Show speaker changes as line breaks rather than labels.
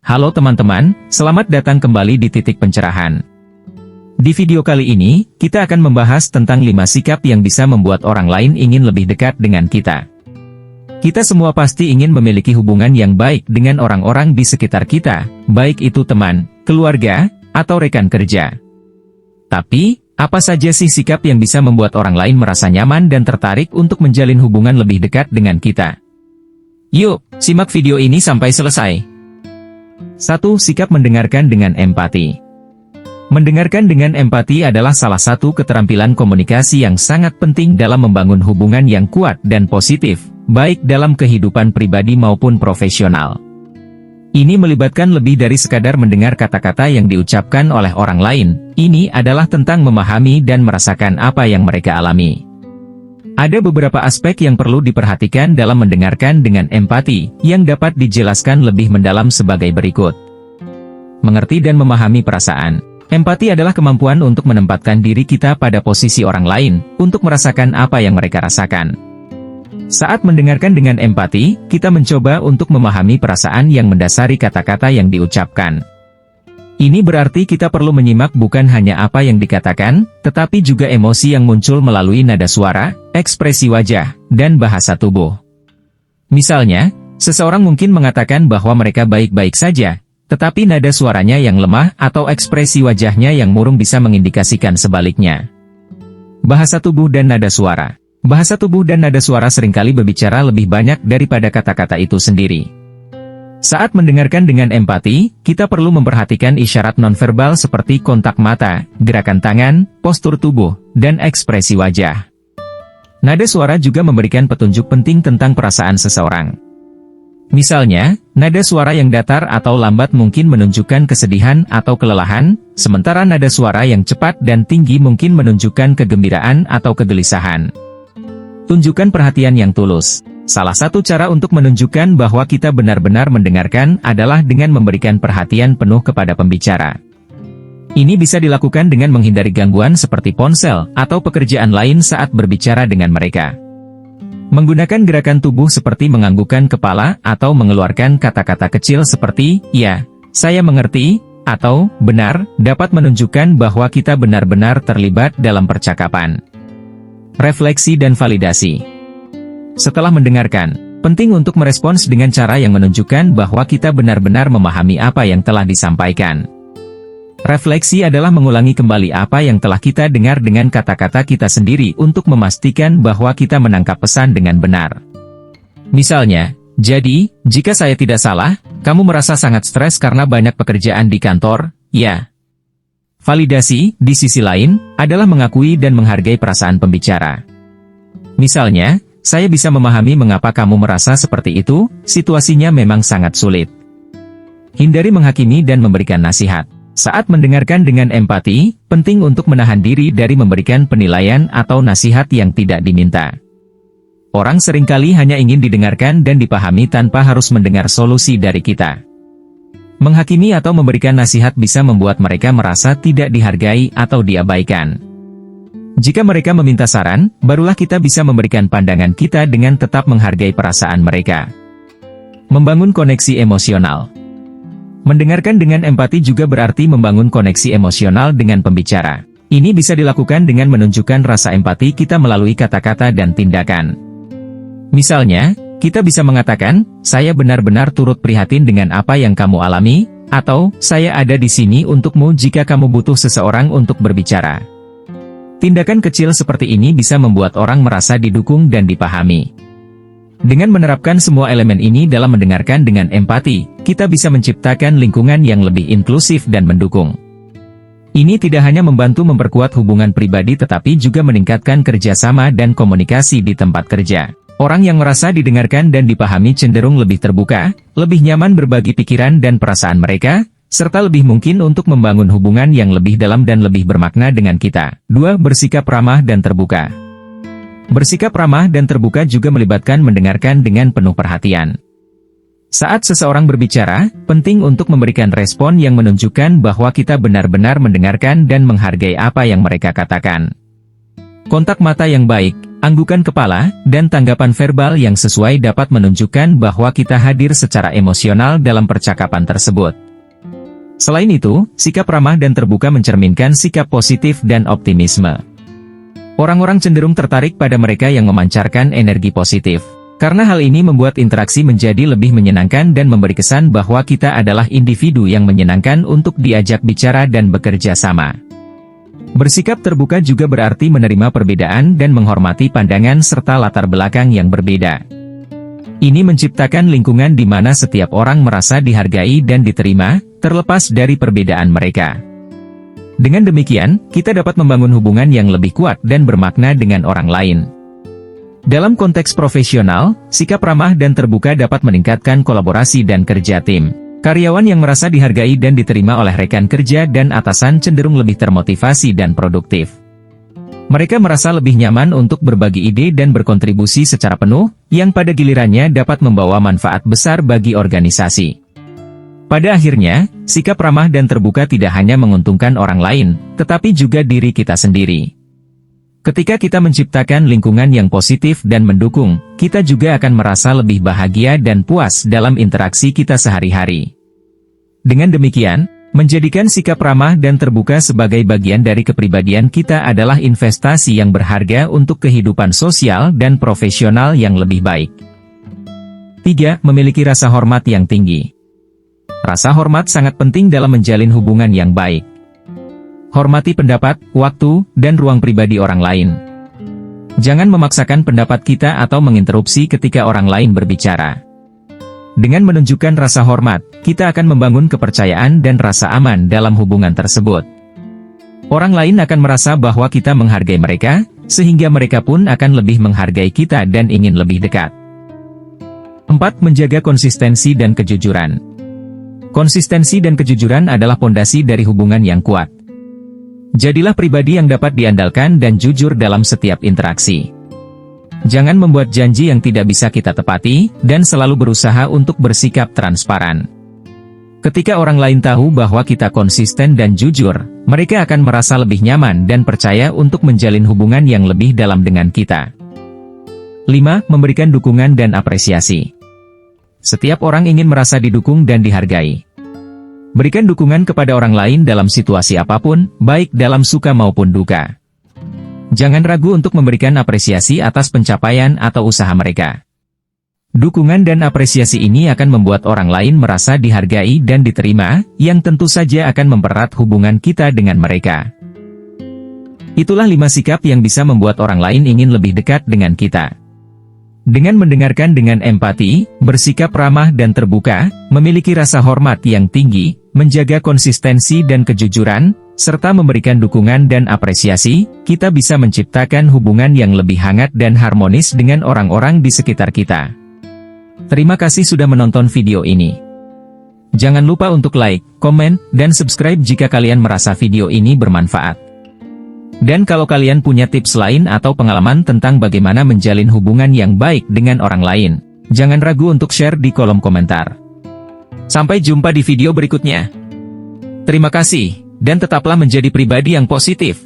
Halo teman-teman, selamat datang kembali di Titik Pencerahan. Di video kali ini, kita akan membahas tentang 5 sikap yang bisa membuat orang lain ingin lebih dekat dengan kita. Kita semua pasti ingin memiliki hubungan yang baik dengan orang-orang di sekitar kita, baik itu teman, keluarga, atau rekan kerja. Tapi, apa saja sih sikap yang bisa membuat orang lain merasa nyaman dan tertarik untuk menjalin hubungan lebih dekat dengan kita? Yuk, simak video ini sampai selesai. 1. Sikap mendengarkan dengan empati. Mendengarkan dengan empati adalah salah satu keterampilan komunikasi yang sangat penting dalam membangun hubungan yang kuat dan positif, baik dalam kehidupan pribadi maupun profesional. Ini melibatkan lebih dari sekadar mendengar kata-kata yang diucapkan oleh orang lain, ini adalah tentang memahami dan merasakan apa yang mereka alami. Ada beberapa aspek yang perlu diperhatikan dalam mendengarkan dengan empati, yang dapat dijelaskan lebih mendalam sebagai berikut. Mengerti dan memahami perasaan. Empati adalah kemampuan untuk menempatkan diri kita pada posisi orang lain, untuk merasakan apa yang mereka rasakan. Saat mendengarkan dengan empati, kita mencoba untuk memahami perasaan yang mendasari kata-kata yang diucapkan. Ini berarti kita perlu menyimak bukan hanya apa yang dikatakan, tetapi juga emosi yang muncul melalui nada suara, ekspresi wajah, dan bahasa tubuh. Misalnya, seseorang mungkin mengatakan bahwa mereka baik-baik saja, tetapi nada suaranya yang lemah atau ekspresi wajahnya yang murung bisa mengindikasikan sebaliknya. Bahasa tubuh dan nada suara. Bahasa tubuh dan nada suara seringkali berbicara lebih banyak daripada kata-kata itu sendiri. Saat mendengarkan dengan empati, kita perlu memperhatikan isyarat nonverbal seperti kontak mata, gerakan tangan, postur tubuh, dan ekspresi wajah. Nada suara juga memberikan petunjuk penting tentang perasaan seseorang. Misalnya, nada suara yang datar atau lambat mungkin menunjukkan kesedihan atau kelelahan, sementara nada suara yang cepat dan tinggi mungkin menunjukkan kegembiraan atau kegelisahan. Tunjukkan perhatian yang tulus. Salah satu cara untuk menunjukkan bahwa kita benar-benar mendengarkan adalah dengan memberikan perhatian penuh kepada pembicara. Ini bisa dilakukan dengan menghindari gangguan seperti ponsel atau pekerjaan lain saat berbicara dengan mereka. Menggunakan gerakan tubuh seperti menganggukkan kepala atau mengeluarkan kata-kata kecil seperti, "Ya, saya mengerti," atau "benar," dapat menunjukkan bahwa kita benar-benar terlibat dalam percakapan. Refleksi dan validasi. Setelah mendengarkan, penting untuk merespons dengan cara yang menunjukkan bahwa kita benar-benar memahami apa yang telah disampaikan. Refleksi adalah mengulangi kembali apa yang telah kita dengar dengan kata-kata kita sendiri untuk memastikan bahwa kita menangkap pesan dengan benar. Misalnya, "Jadi, jika saya tidak salah, kamu merasa sangat stres karena banyak pekerjaan di kantor, ya?" Validasi, di sisi lain, adalah mengakui dan menghargai perasaan pembicara. Misalnya, "Saya bisa memahami mengapa kamu merasa seperti itu, situasinya memang sangat sulit." Hindari menghakimi dan memberikan nasihat. Saat mendengarkan dengan empati, penting untuk menahan diri dari memberikan penilaian atau nasihat yang tidak diminta. Orang seringkali hanya ingin didengarkan dan dipahami tanpa harus mendengar solusi dari kita. Menghakimi atau memberikan nasihat bisa membuat mereka merasa tidak dihargai atau diabaikan. Jika mereka meminta saran, barulah kita bisa memberikan pandangan kita dengan tetap menghargai perasaan mereka. Membangun koneksi emosional. Mendengarkan dengan empati juga berarti membangun koneksi emosional dengan pembicara. Ini bisa dilakukan dengan menunjukkan rasa empati kita melalui kata-kata dan tindakan. Misalnya, kita bisa mengatakan, "Saya benar-benar turut prihatin dengan apa yang kamu alami," atau "Saya ada di sini untukmu jika kamu butuh seseorang untuk berbicara." Tindakan kecil seperti ini bisa membuat orang merasa didukung dan dipahami. Dengan menerapkan semua elemen ini dalam mendengarkan dengan empati, kita bisa menciptakan lingkungan yang lebih inklusif dan mendukung. Ini tidak hanya membantu memperkuat hubungan pribadi tetapi juga meningkatkan kerjasama dan komunikasi di tempat kerja. Orang yang merasa didengarkan dan dipahami cenderung lebih terbuka, lebih nyaman berbagi pikiran dan perasaan mereka, serta lebih mungkin untuk membangun hubungan yang lebih dalam dan lebih bermakna dengan kita. 2. Bersikap ramah dan terbuka. Bersikap ramah dan terbuka juga melibatkan mendengarkan dengan penuh perhatian. Saat seseorang berbicara, penting untuk memberikan respon yang menunjukkan bahwa kita benar-benar mendengarkan dan menghargai apa yang mereka katakan. Kontak mata yang baik, Anggukan kepala, dan tanggapan verbal yang sesuai dapat menunjukkan bahwa kita hadir secara emosional dalam percakapan tersebut. Selain itu, sikap ramah dan terbuka mencerminkan sikap positif dan optimisme. Orang-orang cenderung tertarik pada mereka yang memancarkan energi positif. Karena hal ini membuat interaksi menjadi lebih menyenangkan dan memberi kesan bahwa kita adalah individu yang menyenangkan untuk diajak bicara dan bekerja sama. Bersikap terbuka juga berarti menerima perbedaan dan menghormati pandangan serta latar belakang yang berbeda. Ini menciptakan lingkungan di mana setiap orang merasa dihargai dan diterima, terlepas dari perbedaan mereka. Dengan demikian, kita dapat membangun hubungan yang lebih kuat dan bermakna dengan orang lain. Dalam konteks profesional, sikap ramah dan terbuka dapat meningkatkan kolaborasi dan kerja tim. Karyawan yang merasa dihargai dan diterima oleh rekan kerja dan atasan cenderung lebih termotivasi dan produktif. Mereka merasa lebih nyaman untuk berbagi ide dan berkontribusi secara penuh, yang pada gilirannya dapat membawa manfaat besar bagi organisasi. Pada akhirnya, sikap ramah dan terbuka tidak hanya menguntungkan orang lain, tetapi juga diri kita sendiri. Ketika kita menciptakan lingkungan yang positif dan mendukung, kita juga akan merasa lebih bahagia dan puas dalam interaksi kita sehari-hari. Dengan demikian, menjadikan sikap ramah dan terbuka sebagai bagian dari kepribadian kita adalah investasi yang berharga untuk kehidupan sosial dan profesional yang lebih baik. 3. Memiliki rasa hormat yang tinggi. Rasa hormat sangat penting dalam menjalin hubungan yang baik. Hormati pendapat, waktu, dan ruang pribadi orang lain. Jangan memaksakan pendapat kita atau menginterupsi ketika orang lain berbicara. Dengan menunjukkan rasa hormat, kita akan membangun kepercayaan dan rasa aman dalam hubungan tersebut. Orang lain akan merasa bahwa kita menghargai mereka, sehingga mereka pun akan lebih menghargai kita dan ingin lebih dekat. 4. Menjaga konsistensi dan kejujuran. Konsistensi dan kejujuran adalah pondasi dari hubungan yang kuat. Jadilah pribadi yang dapat diandalkan dan jujur dalam setiap interaksi. Jangan membuat janji yang tidak bisa kita tepati, dan selalu berusaha untuk bersikap transparan. Ketika orang lain tahu bahwa kita konsisten dan jujur, mereka akan merasa lebih nyaman dan percaya untuk menjalin hubungan yang lebih dalam dengan kita. 5. Memberikan dukungan dan apresiasi. Setiap orang ingin merasa didukung dan dihargai. Berikan dukungan kepada orang lain dalam situasi apapun, baik dalam suka maupun duka. Jangan ragu untuk memberikan apresiasi atas pencapaian atau usaha mereka. Dukungan dan apresiasi ini akan membuat orang lain merasa dihargai dan diterima, yang tentu saja akan mempererat hubungan kita dengan mereka. Itulah 5 sikap yang bisa membuat orang lain ingin lebih dekat dengan kita. Dengan mendengarkan dengan empati, bersikap ramah dan terbuka, memiliki rasa hormat yang tinggi, menjaga konsistensi dan kejujuran, serta memberikan dukungan dan apresiasi, kita bisa menciptakan hubungan yang lebih hangat dan harmonis dengan orang-orang di sekitar kita. Terima kasih sudah menonton video ini. Jangan lupa untuk like, komen, dan subscribe jika kalian merasa video ini bermanfaat. Dan kalau kalian punya tips lain atau pengalaman tentang bagaimana menjalin hubungan yang baik dengan orang lain, jangan ragu untuk share di kolom komentar. Sampai jumpa di video berikutnya. Terima kasih, dan tetaplah menjadi pribadi yang positif.